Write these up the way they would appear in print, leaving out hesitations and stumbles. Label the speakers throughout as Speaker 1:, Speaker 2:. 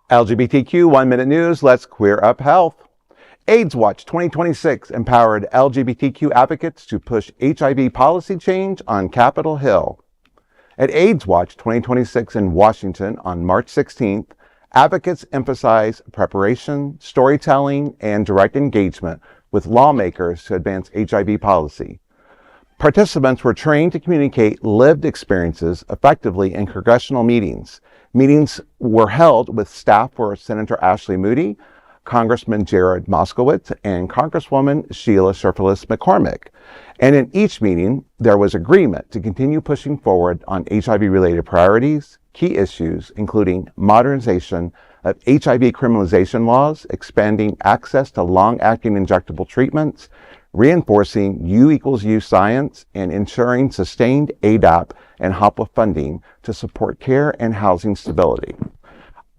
Speaker 1: LGBTQ 1 Minute News, let's queer up health. AIDSWATCH 2026 empowered LGBTQ advocates to push HIV policy change on Capitol Hill. At AIDSWATCH 2026 in Washington on March 16th, advocates emphasize preparation, storytelling, and direct engagement with lawmakers to advance HIV policy. Participants were trained to communicate lived experiences effectively in congressional meetings. Meetings were held with staff for Senator Ashley Moody, Congressman Jared Moskowitz, and Congresswoman Sheila Cherfilus-McCormick. And in each meeting, there was agreement to continue pushing forward on HIV-related priorities, key issues, including modernization of HIV criminalization laws, expanding access to long-acting injectable treatments, reinforcing U=U science, and ensuring sustained ADAP and HOPWA funding to support care and housing stability.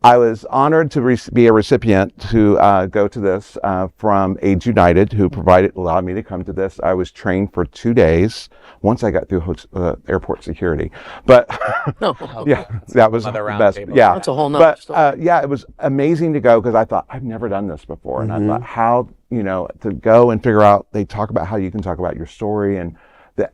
Speaker 1: I was honored to be a recipient to go to this from AIDS United, who allowed me to come to this. I was trained for 2 days once I got through airport security. But yeah, that was the best.
Speaker 2: Table.
Speaker 1: Yeah,
Speaker 2: that's a whole nother story.
Speaker 1: Yeah, it was amazing to go because I thought I've never done this before, and I thought how to go and figure out. They talk about how you can talk about your story and that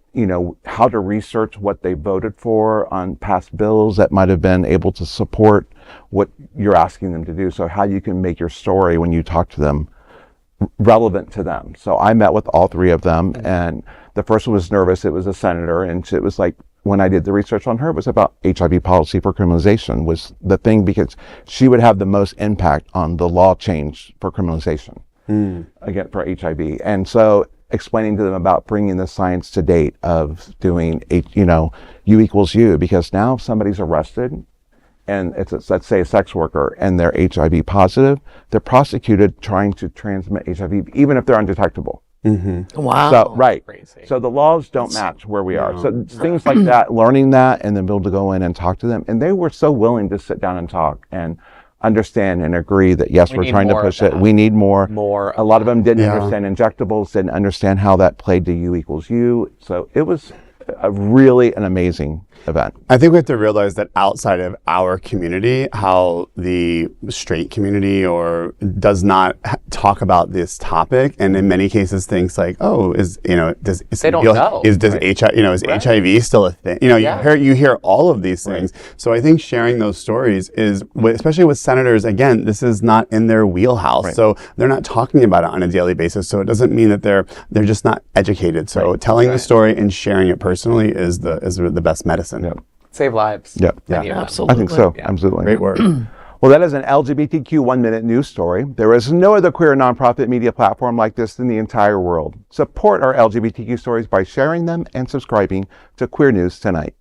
Speaker 1: how to research what they voted for on past bills that might have been able to support what you're asking them to do. So how you can make your story when you talk to them relevant to them. So I met with all three of them, and the first one was nervous. It was a senator, and it was like, when I did the research on her, it was about HIV policy for criminalization was the thing, because she would have the most impact on the law change for criminalization again for HIV. And so explaining to them about bringing the science to date of doing U=U, because now if somebody's arrested and it's let's say a sex worker and they're HIV positive, they're prosecuted trying to transmit HIV even if they're undetectable.
Speaker 2: Wow.
Speaker 1: So right.
Speaker 2: Crazy.
Speaker 1: So the laws don't match where we are. So things like that, learning that, and then be able to go in and talk to them. And they were so willing to sit down and talk and understand and agree that yes, we're trying to push it. We need more. A lot of them didn't understand injectables, didn't understand how that played to U=U. So it was really an amazing event.
Speaker 3: I think we have to realize that outside of our community, how the straight community does not talk about this topic, and in many cases things like, oh, they don't know. Is HIV still a thing? You hear all of these things. So I think sharing those stories is, especially with senators, again, this is not in their wheelhouse. So they're not talking about it on a daily basis. So it doesn't mean that they're just not educated. So telling the story and sharing it personally is the best medicine.
Speaker 1: Yep.
Speaker 2: Save lives.
Speaker 1: Yeah,
Speaker 2: absolutely.
Speaker 1: I think so.
Speaker 2: Yeah.
Speaker 1: Absolutely.
Speaker 3: Great work.
Speaker 1: Well, that is an LGBTQ 1 Minute news story. There is no other queer nonprofit media platform like this in the entire world. Support our LGBTQ stories by sharing them and subscribing to Queer News Tonight.